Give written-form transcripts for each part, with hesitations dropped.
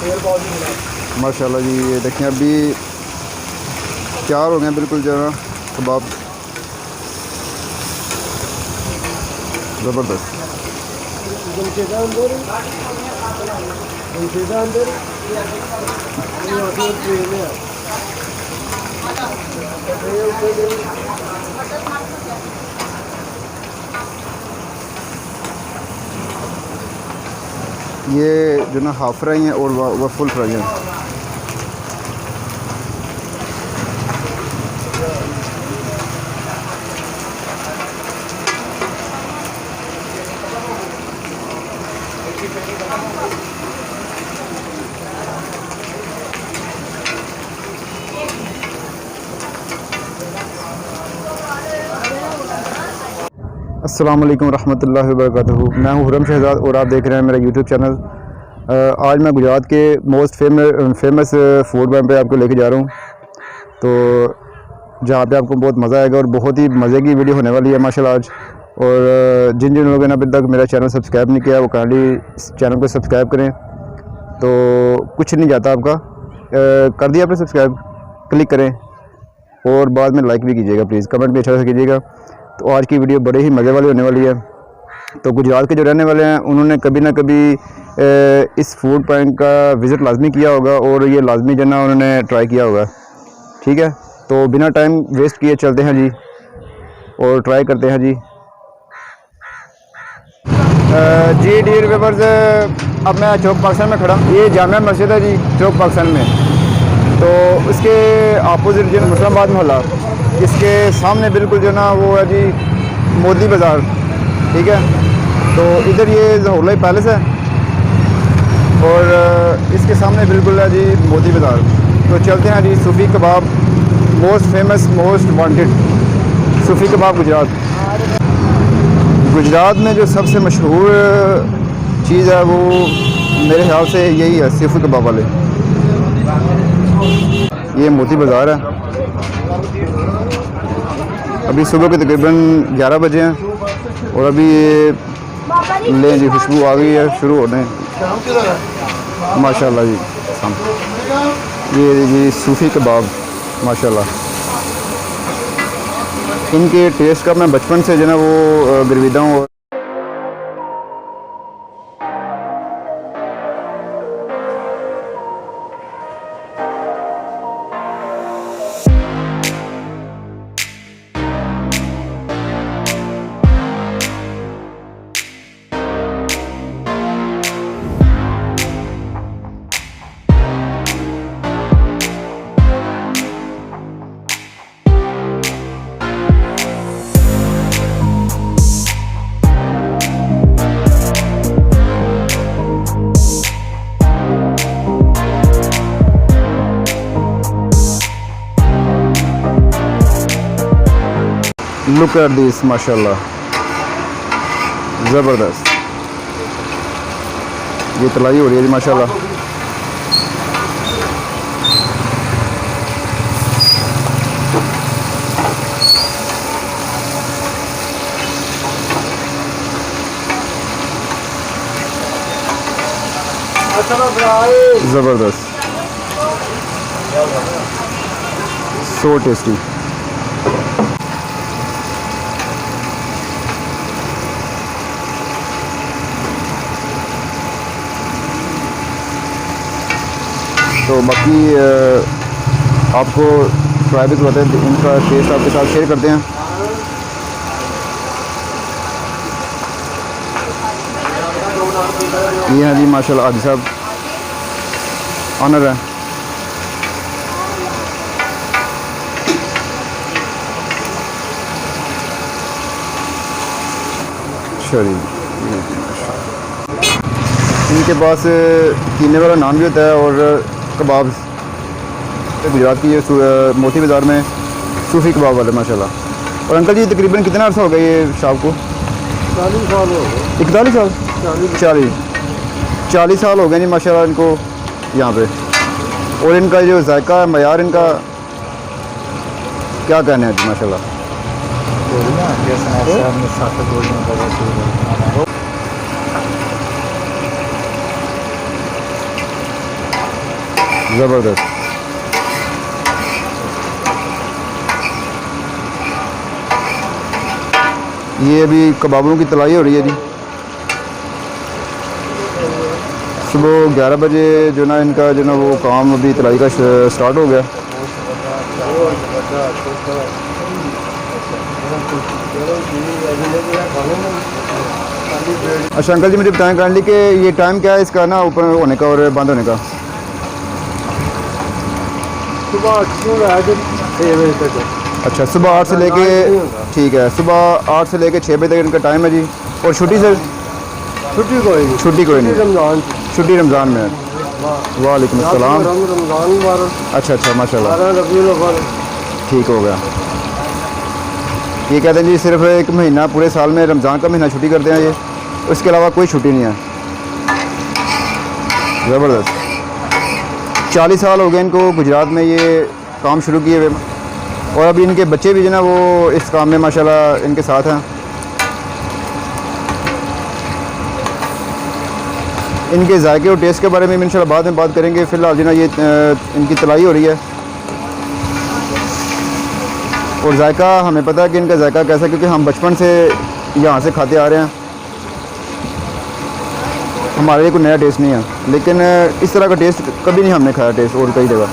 माशाल्लाह जी। ये देखें अभी तैयार हो गए बिल्कुल जो है कबाब, ज़बरदस्त। ये जो ना हाफ फ्राई हैं और वह फुल फ्राई हैं। अस्सलाम वालेकुम रहमतुल्लाहि व बरकातहू। मैं हूँ हुरम शहजाद और आप देख रहे हैं मेरा यूट्यूब चैनल। आज मैं गुजरात के मोस्ट फेमस फूड वैन पे आपको लेके जा रहा हूँ, तो जहाँ पे आपको बहुत मज़ा आएगा और बहुत ही मज़े की वीडियो होने वाली है माशाल्लाह आज। और जिन जिन लोगों ने अभी तक मेरा चैनल सब्सक्राइब नहीं किया वो काइंडली चैनल को सब्सक्राइब करें, तो कुछ नहीं जाता आपका। कर दिया आपने सब्सक्राइब, क्लिक करें और बाद में लाइक भी कीजिएगा प्लीज़, कमेंट भी अच्छा से कीजिएगा। तो आज की वीडियो बड़े ही मज़े वाली होने वाली है। तो गुजरात के जो रहने वाले हैं उन्होंने कभी ना कभी इस फूड पॉइंट का विज़िट लाजमी किया होगा और ये लाजमी जो ना उन्होंने ट्राई किया होगा। ठीक है, तो बिना टाइम वेस्ट किए चलते हैं जी और ट्राई करते हैं जी। जी डियर व्यूअर्स, अब मैं चौक पाकिस्तान में खड़ा हूँ। ये जामिया मस्जिद है जी चौक पाकिस्तान में, तो उसके अपोजिट जो मुस्लिमाबाद मोहल्ला, इसके सामने बिल्कुल जो ना वो है जी मोदी बाज़ार। ठीक है, तो इधर ये ज़हूर पैलेस है और इसके सामने बिल्कुल है जी मोदी बाज़ार। तो चलते हैं जी। सूफ़ी कबाब, मोस्ट फेमस मोस्ट वांटेड सूफ़ी कबाब गुजरात। गुजरात में जो सबसे मशहूर चीज़ है वो मेरे ख्याल से यही है, सूफ़ी कबाब वाले। ये मोती बाज़ार है। अभी सुबह के तकरीबन 11 बजे हैं और अभी ये लें जी खुशबू आ गई है, शुरू होने माशाल्लाह जी। ये जी सूफ़ी कबाब माशाल्लाह, इनके टेस्ट का मैं बचपन से जो है वो गिरविदा हूँ। लुक एट दिस माशाल्लाह, ज़बरदस्त। ये तलाई हो रही है जी माशाल्लाह। ज़बरदस्त, सो टेस्टी। तो बाकी आपको ट्राई भी करवाते हैं, इनका टेस्ट आपके साथ शेयर करते हैं। ये हैं जी माशाल्लाह आदि साहब, ऑनर है। चलिए, इनके पास कीने वाला नान भी होता है और कबाब। गुजरात की ये मोती बाज़ार में सूफ़ी कबाब वाले माशाल्लाह। और अंकल जी तकरीबन कितना अर्सा हो गया ये शॉप को? 40 साल हो गए। 41 साल? 40 साल हो गए जी माशाल्लाह इनको यहाँ पे। और इनका जो जायका है, मयार इनका क्या कहना है जी माशाल्लाह। ज़बरदस्त। ये अभी कबाबों की तलाई हो रही है जी। सुबह 11 बजे जो ना इनका जो ना वो काम अभी तलाई का स्टार्ट हो गया। अच्छा अंकल जी, मुझे बताएं काइंडली कि ये टाइम क्या है इसका ना ओपन होने का और बंद होने का? सुबह 8 से 6 बजे तक। अच्छा, सुबह 8 से लेके, ठीक है, सुबह 8 से लेके 6 बजे तक इनका टाइम है जी। और छुट्टी सर? छुट्टी कोई नहीं। छुट्टी कोई नहीं, रमजान छुट्टी रमज़ान में है। वालेकुम अस्सलाम। रमजान मुबारक। अच्छा अच्छा, माशाल्लाह, 12 रबीउल अव्वल। ठीक हो गया। ये कहते हैं जी सिर्फ एक महीना पूरे साल में रमज़ान का महीना छुट्टी करते हैं ये, उसके अलावा कोई छुट्टी नहीं है। ज़बरदस्त। 40 साल हो गए इनको गुजरात में ये काम शुरू किए हुए, और अभी इनके बच्चे भी जो ना वो इस काम में माशाल्लाह इनके साथ हैं। इनके जायके और टेस्ट के बारे में इंशाल्लाह बाद में बात करेंगे। फ़िलहाल जो ना ये इनकी तलाई हो रही है, और जायका हमें पता है कि इनका जायका कैसा है, क्योंकि हम बचपन से यहाँ से खाते आ रहे हैं। हमारे लिए कोई नया टेस्ट नहीं है, लेकिन इस तरह का टेस्ट कभी नहीं हमने खाया टेस्ट और कई जगह।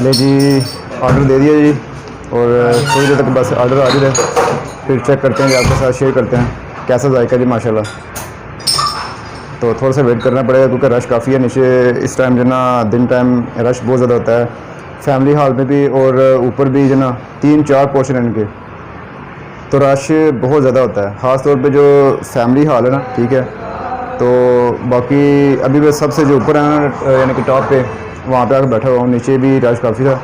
ले जी, ऑर्डर दे दिया जी, और थोड़ी देर तक बस ऑर्डर आ जाए, फिर चेक करते हैं, आपके साथ शेयर करते हैं कैसा जायका जी माशाल्लाह। तो थोड़ा सा वेट करना पड़ेगा क्योंकि रश काफ़ी है नीचे इस टाइम जो ना, दिन टाइम रश बहुत ज़्यादा होता है, फैमिली हॉल में भी और ऊपर भी जो ना 3-4 पोर्शन है इनके, तो रश बहुत ज़्यादा होता है, ख़ास तौर पे जो फैमिली हॉल है ना, ठीक है। तो बाकी अभी मैं सबसे जो ऊपर है ना, यानी कि टॉप पे, वहाँ पे आकर बैठा हुआ हूँ। नीचे भी रश काफ़ी था,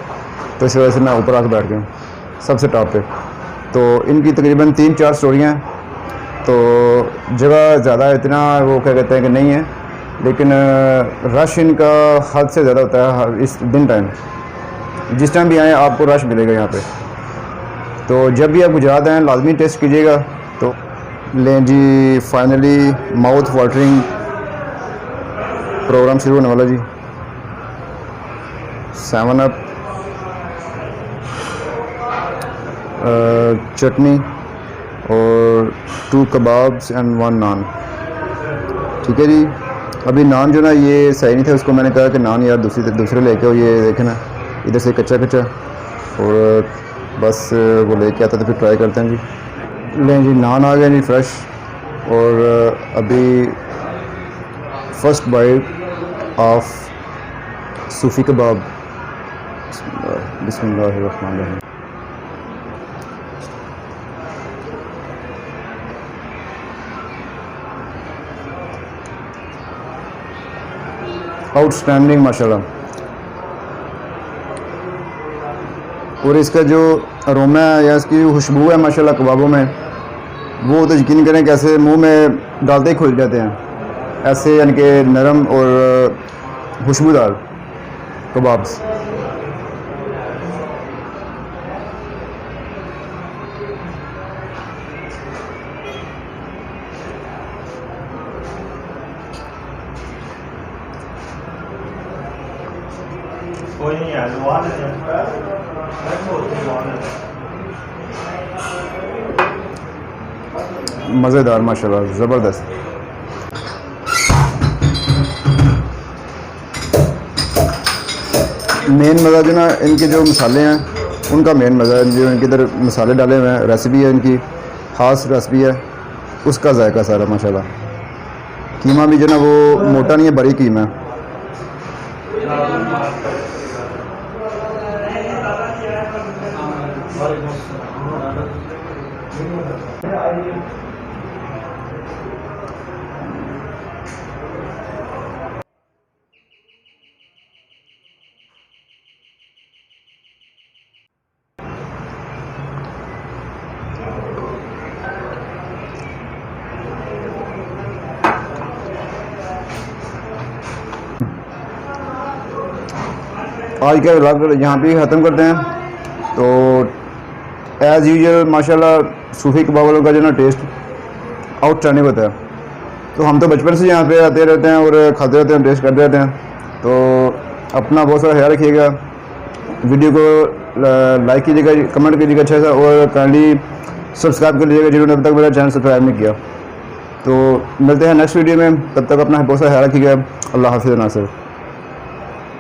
तो इस वजह से मैं ऊपर आकर बैठ गया हूँ सबसे टॉप पे। तो इनकी तकरीबन 3-4 स्टोरियाँ हैं, तो जगह ज़्यादा इतना वो क्या कहते हैं कि नहीं है, लेकिन रश इनका हद से ज़्यादा होता है इस दिन टाइम। जिस टाइम भी आएँ आपको रश मिलेगा यहाँ पे। तो जब भी आप गुजरात आएँ लाजमी टेस्ट कीजिएगा। तो लें जी, फाइनली माउथ वाटरिंग प्रोग्राम शुरू होने वाला जी। 7 अप, चटनी और 2 कबाब्स एंड 1 नान, ठीक है जी। अभी नान जो ना ये सही नहीं था, उसको मैंने कहा कि नान यार दूसरे लेके आओ, ये देखें ना इधर से कच्चा कच्चा, और बस वो लेके आता तो फिर ट्राई करते हैं जी। लें जी, नान आ गया जी फ्रेश, और अभी फर्स्ट बाइट ऑफ सूफी कबाब। बिस्मिल्लाहिर्रहमानिर्रहीम। आउटस्टैंडिंग माशाल्लाह। और इसका जो अरोमा है या इसकी खुशबू है माशाल्लाह कबाबों में, वो तो यकीन करें कि ऐसे मुँह में डालते ही खुल जाते हैं, ऐसे यानी कि नरम और खुशबूदार कबाब्स। कोई नहीं है, दुआ नहीं है। मज़ेदार माशाल्लाह, ज़बरदस्त। मेन मज़ा जो ना इनके जो मसाले हैं उनका मेन मज़ा है, जो इनके इधर मसाले डाले हुए हैं, रेसिपी है इनकी ख़ास रेसिपी है, उसका जायका सारा माशाल्लाह। कीमा भी जो ना वो मोटा नहीं है, बड़ी कीमा है। आज का व्लॉग यहाँ पे ख़त्म करते हैं। तो एज़ यूजुअल माशाल्लाह सूफी कबाब वालों का जो ना टेस्ट आउटस्टैंडिंग होता है। तो हम तो बचपन से यहाँ पे आते रहते हैं और खाते रहते हैं, टेस्ट करते रहते हैं। तो अपना बहुत सारा ख्याल रखिएगा, वीडियो को लाइक कीजिएगा, कमेंट कीजिएगा अच्छा सा, और काइंडली सब्सक्राइब कर लीजिएगा जिन्होंने अब तक मेरा चैनल सब्सक्राइब नहीं किया। तो मिलते हैं नेक्स्ट वीडियो में, तब तक अपना बहुत सारा ख्याल रखिएगा। अल्लाह हाफिज़ नासिर।